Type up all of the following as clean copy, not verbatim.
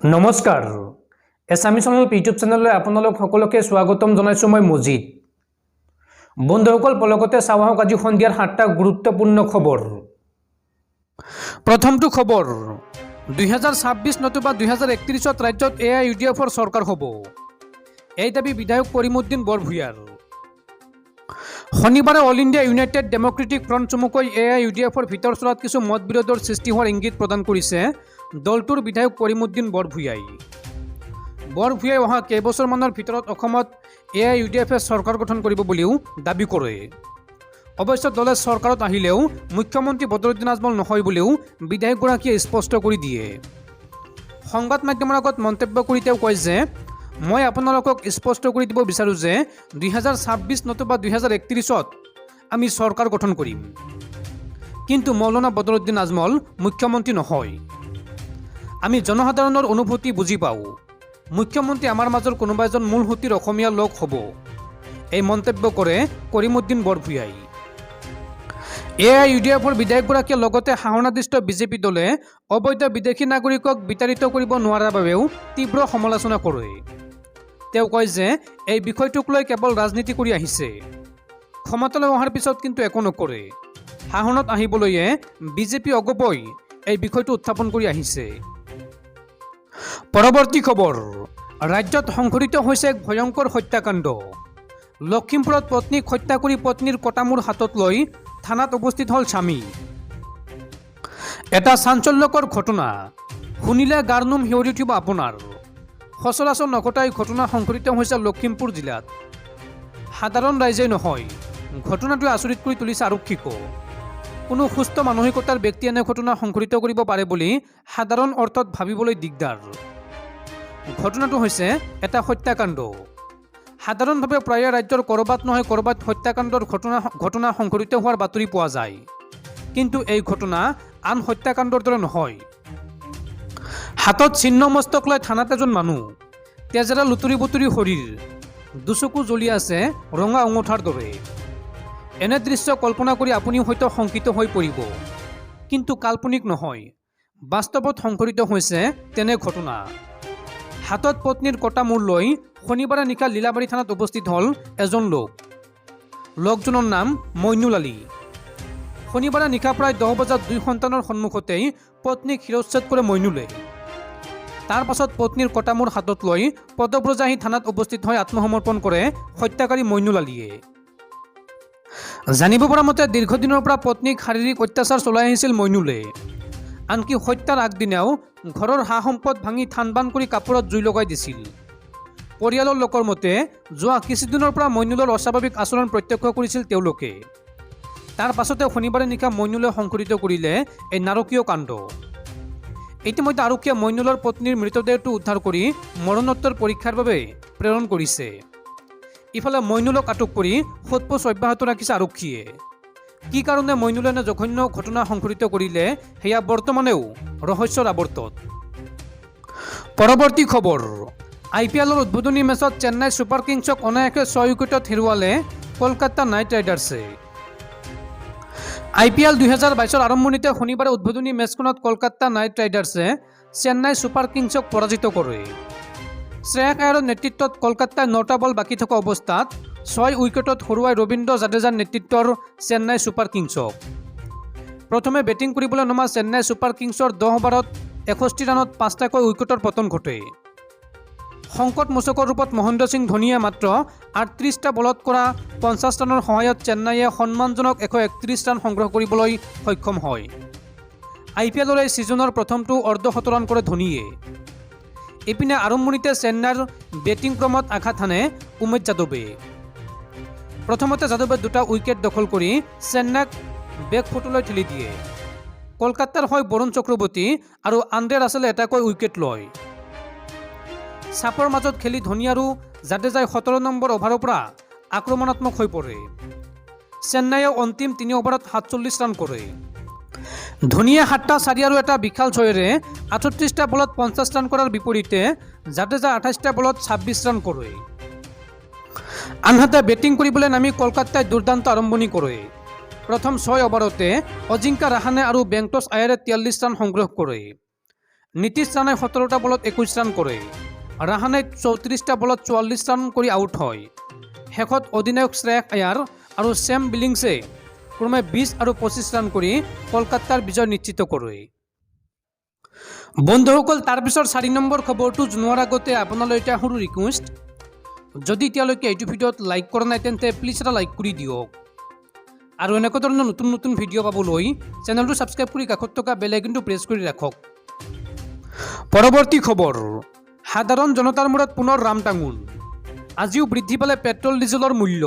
নমস্কাৰ এছামিছ ইউটিউব চেনেললৈ আপোনালোক সকলোকে স্বাগতম জনাইছো মই মজিদ। বন্ধুসকল পলকতে চাওঁ আহক আজি সন্ধিয়াৰ 7টা গুৰুত্বপূৰ্ণ খবৰ। প্ৰথমটো খবৰ 2026 নতুবা 2031ত ৰাজ্যত AIUDFৰ চৰকাৰ হ'ব। এই দাবী বিধায়ক কৰিমউদ্দিন বৰভূঞাৰ। শনিবাৰে all India United democratic front চমুকৈ AIUDFৰ ভিতৰ চলাত কিছু মত বিৰোধৰ সৃষ্টি হোৱাৰ ইংগিত প্ৰদান কৰিছে দলটোৰ বিধায়ক কৰিমউদ্দিন বৰভূঞাই। বৰভূঞাই অহা কেইবছৰমানৰ ভিতৰত অসমত AIUDFে চৰকাৰ গঠন কৰিব বুলিও দাবী কৰে। অৱশ্যে দলে চৰকাৰত আহিলেও মুখ্যমন্ত্ৰী বদৰুদ্দিন আজমল নহয় বুলিও বিধায়কগৰাকীয়ে স্পষ্ট কৰি দিয়ে। সংবাদ মাধ্যমৰ আগত মন্তব্য কৰি তেওঁ কয় যে মই আপোনালোকক স্পষ্ট কৰি দিব বিচাৰোঁ যে 2026 নতুবা 2031ত আমি চৰকাৰ গঠন কৰিম, কিন্তু মৌলানা বদৰুদ্দিন আজমল মুখ্যমন্ত্ৰী নহয়। আমি জনসাধাৰণৰ অনুভূতি বুজি পাওঁ। মুখ্যমন্ত্ৰী আমাৰ মাজৰ কোনোবা এজন মূল সুঁতিৰ অসমীয়া লোক হ'ব, এই মন্তব্য কৰে কৰিমউদ্দিন বৰভূঞাই। AIUDFৰ বিধায়কগৰাকীয়ে লগতে শাসনাধিষ্ঠ বিজেপি দলে অবৈধ বিদেশী নাগৰিকক বিতাড়িত কৰিব নোৱাৰাৰ বাবেও তীব্ৰ সমালোচনা কৰে। তেওঁ কয় যে এই বিষয়টোক লৈ কেৱল ৰাজনীতি কৰি আহিছে, ক্ষমতালৈ অহাৰ পিছত কিন্তু একো নকৰে। শাসনত আহিবলৈয়ে বিজেপি অগপই এই বিষয়টো উত্থাপন কৰি আহিছে। পৰৱৰ্তী খবৰ ৰাজ্যত সংঘটিত হৈছে এক ভয়ংকৰ হত্যাকাণ্ড। লখিমপুৰত পত্নীক হত্যা কৰি পত্নীৰ কটামূৰ হাতত লৈ থানাত উপস্থিত হ'ল স্বামী। এটা চাঞ্চল্যকৰ ঘটনা শুনিলে গাৰ নোম শিয়ৰি উঠিব আপোনাৰ। সচৰাচৰ নঘটাই ঘটনা সংঘটিত হৈছে লখিমপুৰ জিলাত। সাধাৰণ ৰাইজেই নহয়, ঘটনাটোৱে আচৰিত কৰি তুলিছে আৰক্ষীকো। কোনো সুস্থ মানসিকতাৰ ব্যক্তি এনে ঘটনা সংঘটিত কৰিব পাৰে বুলি সাধাৰণ অৰ্থত ভাবিবলৈ দিগদাৰ। ঘটনাটো হৈছে এটা হত্যাকাণ্ড। সাধাৰণভাৱে প্ৰায়ে ৰাজ্যৰ ক'ৰবাত নহয় ক'ৰবাত হত্যাকাণ্ডৰ ঘটনা সংঘটিত হোৱাৰ বাতৰি পোৱা যায়, কিন্তু এই ঘটনা আন হত্যাকাণ্ডৰ দৰে নহয়। হাতত ছিন্ন মস্তক লৈ থানাত এজন মানুহ, তেজেৰে লুতুৰি বুতুৰি শৰীৰ, দুচকু জ্বলি আছে ৰঙা অঙঠাৰ দৰে। এনে দৃশ্য কল্পনা কৰি আপুনিও হয়তো শংকিত হৈ পৰিব, কিন্তু কাল্পনিক নহয়, বাস্তৱত সংঘটিত হৈছে তেনে ঘটনা। হাতত পত্নীৰ কটা মূৰ লৈ শনিবাৰে নিশা লীলাবাৰী থানাত উপস্থিত হ'ল এজন লোক। লোকজনৰ নাম মইনুল আলী। শনিবাৰে নিশা প্ৰায় 10 বজাত 2 সন্তানৰ সন্মুখতেই পত্নীক শিৰচ্ছেদ কৰে মইনুলে। তাৰ পাছত পত্নীৰ কটা মূৰ হাতত লৈ পদব্ৰজা আহি থানাত উপস্থিত হৈ আত্মসমৰ্পণ কৰে হত্যাকাৰী মইনুল আলীয়ে। জানিব পৰা মতে দীৰ্ঘদিনৰ পৰা পত্নীক শাৰীৰিক অত্যাচাৰ চলাই আহিছিল মইনুলে। আনকি হত্যাৰ আগদিনাও ঘৰৰ সা সম্পদ ভাঙি থান বান কৰি কাপোৰত জুই লগাই দিছিল। পৰিয়ালৰ লোকৰ মতে যোৱা কিছুদিনৰ পৰা মইনুলৰ অস্বাভাৱিক আচৰণ প্ৰত্যক্ষ কৰিছিল তেওঁলোকে। তাৰ পাছতে শনিবাৰে নিশা মইনুলে সংঘটিত কৰিলে এই নাৰকীয় কাণ্ড। ইতিমধ্যে আৰক্ষীয়ে মইনুলৰ পত্নীৰ মৃতদেহটো উদ্ধাৰ কৰি মৰণোত্তৰ পৰীক্ষাৰ বাবে প্ৰেৰণ কৰিছে। ইফালে মইনুলক আটক কৰি সোধপোছ অব্যাহত ৰাখিছে আৰক্ষীয়ে। কি কাৰণে মইনুলে এনে জঘন্য ঘটনা সংঘটিত কৰিলে সেয়া বৰ্তমানেও ৰহস্যৰ আৱৰ্তত। পৰৱৰ্তী খবৰ IPLৰ উদ্বোধনী মেচত চেন্নাই ছুপাৰ কিংছক অনায়াসে 6 উইকেটত হেৰুৱালে কলকাতা নাইট ৰাইডাৰ্ছে। IPL 2022ৰ আৰম্ভণিতে শনিবাৰে উদ্বোধনী মেচখনত কলকাতা নাইট ৰাইডাৰ্ছে চেন্নাই ছুপাৰ কিংছক পৰাজিত কৰে। শ্ৰেয়াস আয়াৰৰ নেতৃত্বত কলকাতাই 9টা বল বাকী থকা অৱস্থাত 6 উইকেটত হৰুৱাই ৰবীন্দ্ৰ জাদেজাৰ নেতৃত্বৰ চেন্নাই ছুপাৰ কিংছক। প্ৰথমে বেটিং কৰিবলৈ নমা চেন্নাই ছুপাৰ কিংছৰ 10 অভাৰত 61 ৰানত 5টাকৈ উইকেটৰ পতন ঘটে। সংকটমোচকৰ ৰূপত মহেন্দ্ৰ সিং ধোনীয়ে মাত্ৰ 38টা বলত কৰা 50 ৰানৰ সহায়ত চেন্নাইয়ে সন্মানজনক 131 ৰান সংগ্ৰহ কৰিবলৈ সক্ষম হয়। IPLৰ এই ছিজনৰ প্ৰথমটো অৰ্ধশতৰান কৰে ধোনীয়ে। ইপিনে আৰম্ভণিতে চেন্নাইৰ বেটিং ক্ৰমত আঘাত হানে উমেশ যাদৱে। প্ৰথমতে যাদৱে 2টা উইকেট দখল কৰি চেন্নাইক বেকফুটলৈ ঠেলি দিয়ে। কলকাতাৰ হৈ বৰুণ চক্ৰৱৰ্তী আৰু আন্দ্ৰে ৰাছেলে এটাকৈ উইকেট লয়। চাপৰ মাজত খেলি ধোনী আৰু জাদেজাই 17 নম্বৰ অভাৰৰ পৰা আক্ৰমণাত্মক হৈ পৰে। চেন্নাইয়ে অন্তিম 3 অভাৰত 47 ৰান কৰে। ধোনীয়ে 7টা 4 আৰু এটা বিশাল জয়েৰে 38টা বলত 50 ৰান কৰাৰ বিপৰীতে জাদেজা 28টা বলত 26 ৰান কৰে। আনহাতে বেটিং কৰিবলৈ নামি কলকাতাই দুৰ্দান্ত আৰম্ভণি কৰে। প্ৰথম 6 অভাৰতে অজিংক্য ৰাহানে আৰু বেংকটছ আয়াৰে 43 ৰান সংগ্ৰহ কৰে। নীতিশ ৰাণাই 17টা বলত 21 ৰান কৰে। ৰাহানে 34টা বলত 44 ৰান কৰি আউট হয়। শেষত অধিনায়ক শ্ৰেয়াস আয়াৰ আৰু ছেম বিলিংছে ক্ৰমে 20 আৰু 25 ৰান কৰি কলকাতাৰ বিজয় নিশ্চিত কৰে। বন্ধুসকল, তাৰপিছত 4 নম্বৰ খবৰটো জনোৱাৰ আগতে আপোনালৈ এটা সৰু ৰিকুৱেষ্ট, যদি এতিয়ালৈকে এইটো ভিডিঅ'ত লাইক কৰা নাই তেন্তে প্লিজ এটা লাইক কৰি দিয়ক আৰু এনেকুৱা ধৰণৰ নতুন নতুন ভিডিঅ' পাবলৈ চেনেলটো ছাবস্ক্ৰাইব কৰি কাষত থকা বেল আইকনটো প্ৰেছ কৰি ৰাখক। পৰৱৰ্তী খবৰ, সাধাৰণ জনতাৰ মূৰত পুনৰ ৰামটাঙোন। আজিও বৃদ্ধি পালে পেট্ৰল ডিজেলৰ মূল্য।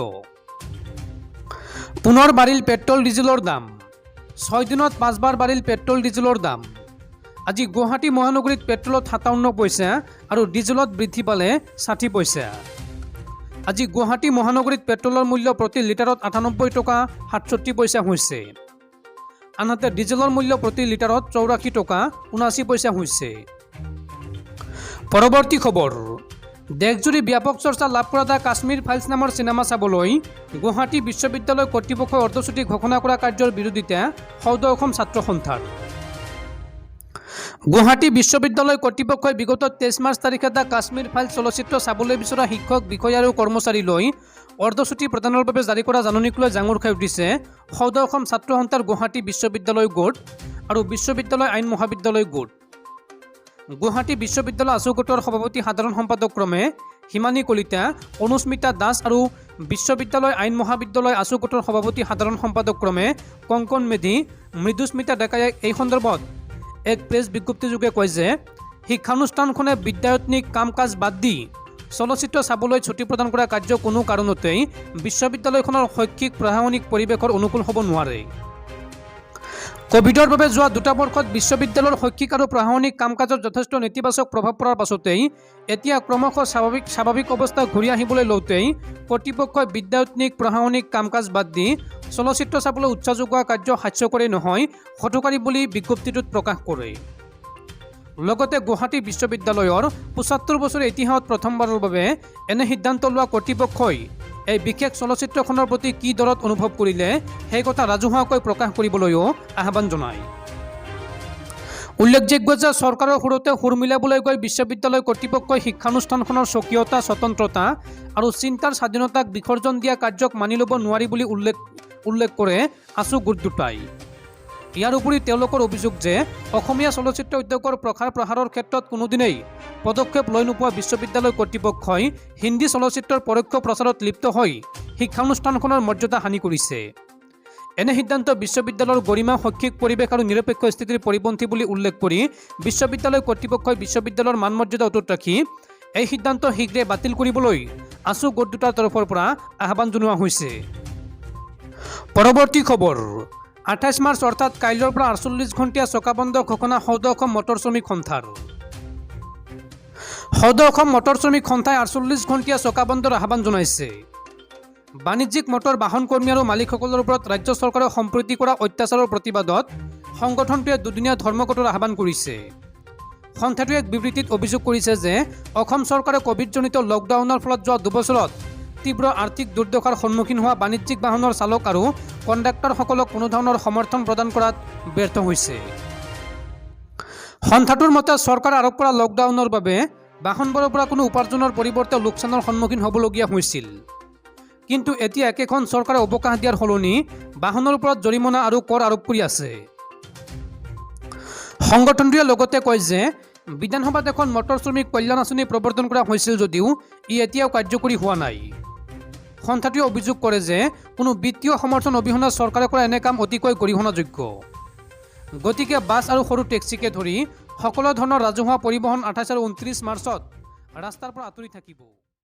পুনৰ বাঢ়িল পেট্ৰল ডিজেলৰ দাম। 6 দিনত 5বাৰ বাঢ়িল পেট্ৰল ডিজেলৰ দাম। আজি গুৱাহাটী মহানগৰীত পেট্ৰলত 57 পইচা আৰু ডিজেলত বৃদ্ধি পালে 60 পইচা। আজি গুৱাহাটী মহানগৰীত পেট্ৰলৰ মূল্য প্ৰতি লিটাৰত 98 টকা 67 পইচা হৈছে। আনহাতে ডিজেলৰ মূল্য প্ৰতি লিটাৰত 84 টকা 79 পইচা হৈছে। পৰৱৰ্তী খবৰ, দেশজুৰি ব্যাপক চৰ্চা লাভ কৰা এটা কাশ্মীৰ ফাইলছ নামৰ চিনেমা চাবলৈ গুৱাহাটী বিশ্ববিদ্যালয় কৰ্তৃপক্ষই অৰ্ধচুটি ঘোষণা কৰা কাৰ্যৰ বিৰোধিতা সৌদ অসম ছাত্ৰ সন্থাৰ। গুৱাহাটী বিশ্ববিদ্যালয় কৰ্তৃপক্ষই বিগত 23 মাৰ্চ তাৰিখে এটা কাশ্মীৰ ফাইল চলচ্চিত্ৰ চাবলৈ বিচৰা শিক্ষক, বিষয়া আৰু কৰ্মচাৰীলৈ অৰ্ধচুটি প্ৰদানৰ বাবে জাৰি কৰা জাননীক লৈ জাঙুৰ খাই উঠিছে সৌদ অসম ছাত্ৰ সন্থাৰ গুৱাহাটী বিশ্ববিদ্যালয় গোট আৰু বিশ্ববিদ্যালয় আইন মহাবিদ্যালয় গোট। গুৱাহাটী বিশ্ববিদ্যালয় আছু গোটৰ সভাপতি সাধাৰণ সম্পাদক ক্ৰমে হিমানী কলিতা, অনুস্মিতা দাস আৰু বিশ্ববিদ্যালয় আইন মহাবিদ্যালয় আছু গোটৰ সভাপতি সাধাৰণ সম্পাদক ক্ৰমে কংকন মেধি, মৃদুস্মিতা ডেকায়ে এই সন্দৰ্ভত এক প্ৰেছ বিজ্ঞপ্তিযোগে কয় যে শিক্ষানুষ্ঠানখনে বিদ্যায়তনিক কাম কাজ বাদ দি চলচ্চিত্ৰ চাবলৈ ছুটি প্ৰদান কৰা কাৰ্য কোনো কাৰণতেই বিশ্ববিদ্যালয়খনৰ শৈক্ষিক প্ৰশাসনিক পৰিৱেশৰ অনুকূল হ'ব নোৱাৰে। কোভিডৰ বাবে যোৱা 2টা বৰ্ষত বিশ্ববিদ্যালয়ৰ শৈক্ষিক আৰু প্ৰশাসনিক কাম কাজত যথেষ্ট নেতিবাচক প্ৰভাৱ পৰাৰ পাছতেই এতিয়া ক্ৰমশঃ স্বাভাৱিক অৱস্থা ঘূৰি আহিবলৈ লওঁতেই কৰ্তৃপক্ষই বিদ্যায়তনিক প্ৰশাসনিক কাম কাজ বাদ দি চলচ্চিত্ৰ চাবলৈ উৎসাহ যোগোৱা কাৰ্য হাস্যকৰেই নহয় হঠকাৰী বুলি বিজ্ঞপ্তিটোত প্ৰকাশ কৰে। লগতে গুৱাহাটী বিশ্ববিদ্যালয়ৰ 75 বছৰীয়া ইতিহাসত প্ৰথমবাৰৰ বাবে এনে সিদ্ধান্ত লোৱা কৰ্তৃপক্ষই এই বিশেষ চলচ্চিত্ৰখনৰ প্ৰতি কি দৰত অনুভৱ কৰিলে সেই কথা ৰাজহুৱাকৈ প্ৰকাশ কৰিবলৈও আহ্বান জনায়। উল্লেখযোগ্য যে চৰকাৰৰ সুৰতে সুৰ মিলাবলৈ গৈ বিশ্ববিদ্যালয় কৰ্তৃপক্ষই শিক্ষানুষ্ঠানখনৰ স্বকীয়তা, স্বতন্ত্ৰতা আৰু চিন্তাৰ স্বাধীনতাক বিসৰ্জন দিয়া কাৰ্যক মানি ল'ব নোৱাৰি বুলি উল্লেখ কৰে আছু গোট দুটাই। ইয়াৰ উপৰি তেওঁলোকৰ অভিযোগ যে অসমীয়া চলচ্চিত্ৰ উদ্যোগৰ প্ৰসাৰ প্ৰসাৰৰ ক্ষেত্ৰত কোনোদিনেই পদক্ষেপ লৈ নোপোৱা বিশ্ববিদ্যালয় কৰ্তৃপক্ষই হিন্দী চলচ্চিত্ৰৰ পৰোক্ষ প্ৰচাৰত লিপ্ত হৈ শিক্ষানুষ্ঠানখনৰ মৰ্যাদা হানি কৰিছে। এনে সিদ্ধান্ত বিশ্ববিদ্যালয়ৰ গৰিমা, শৈক্ষিক পৰিৱেশ আৰু নিৰপেক্ষ স্থিতিৰ পৰিপন্থী বুলি উল্লেখ কৰি বিশ্ববিদ্যালয় কৰ্তৃপক্ষই বিশ্ববিদ্যালয়ৰ মান মৰ্যাদা অটুট ৰাখি এই সিদ্ধান্ত শীঘ্ৰে বাতিল কৰিবলৈ আছু গোট দুটাৰ তৰফৰ পৰা আহ্বান জনোৱা হৈছে। পৰৱৰ্তী খবৰ, 28 মাৰ্চ অৰ্থাৎ কাইলৈৰ পৰা 48 ঘণ্টীয়া চকাবন্ধ ঘোষণা সৌদ অসম মটৰ শ্ৰমিক সন্থাৰ। সৌদ অসম মটৰ শ্ৰমিক সন্থাই 48 ঘণ্টীয়া চকাবন্ধৰ আহ্বান জনাইছে। বাণিজ্যিক মটৰ বাহন কৰ্মী আৰু মালিকসকলৰ ওপৰত ৰাজ্য চৰকাৰে সম্প্ৰতি কৰা অত্যাচাৰৰ প্ৰতিবাদত সংগঠনটোৱে দুদিনীয়া ধৰ্মঘটৰ আহ্বান কৰিছে। সন্থাটোৱে এক বিবৃতিত অভিযোগ কৰিছে যে অসম চৰকাৰে কোভিডজনিত লকডাউনৰ ফলত যোৱা 2 বছৰত তীব্ৰ আৰ্থিক দুৰ্দশাৰ সন্মুখীন হোৱা বাণিজ্যিক বাহনৰ চালক আৰু কণ্ডাক্টৰসকলক কোনো ধৰণৰ সমৰ্থন প্ৰদান কৰাত ব্যৰ্থ হৈছে। সন্থাটোৰ মতে চৰকাৰে আৰোপ কৰা লকডাউনৰ বাবে বাহনবোৰৰ পৰা কোনো উপাৰ্জনৰ পৰিৱৰ্তে লোকচানৰ সন্মুখীন হ'বলগীয়া হৈছিল। কিন্তু এতিয়া একেখন চৰকাৰে অৱকাশ দিয়াৰ সলনি বাহনৰ ওপৰত জৰিমনা আৰু কৰ আৰোপ কৰি আছে। সংগঠনটোৱে লগতে কয় যে বিধানসভাত এখন মটৰ শ্ৰমিক কল্যাণ আঁচনি প্ৰৱৰ্তন কৰা হৈছিল যদিও ই এতিয়াও কাৰ্যকৰী হোৱা নাই। সন্থাটোৱে অভিযোগ কৰে যে কোনো বিত্তীয় সমৰ্থন অবিহনে চৰকাৰে কৰা এনে কাম অতিকৈ গৰিহণাযোগ্য। গতিকে বাছ আৰু সৰু টেক্সিকে ধৰি সকলো ধৰণৰ ৰাজহুৱা পৰিবহণ 28 আৰু 29 মাৰ্চত ৰাস্তাৰ পৰা আঁতৰি থাকিব।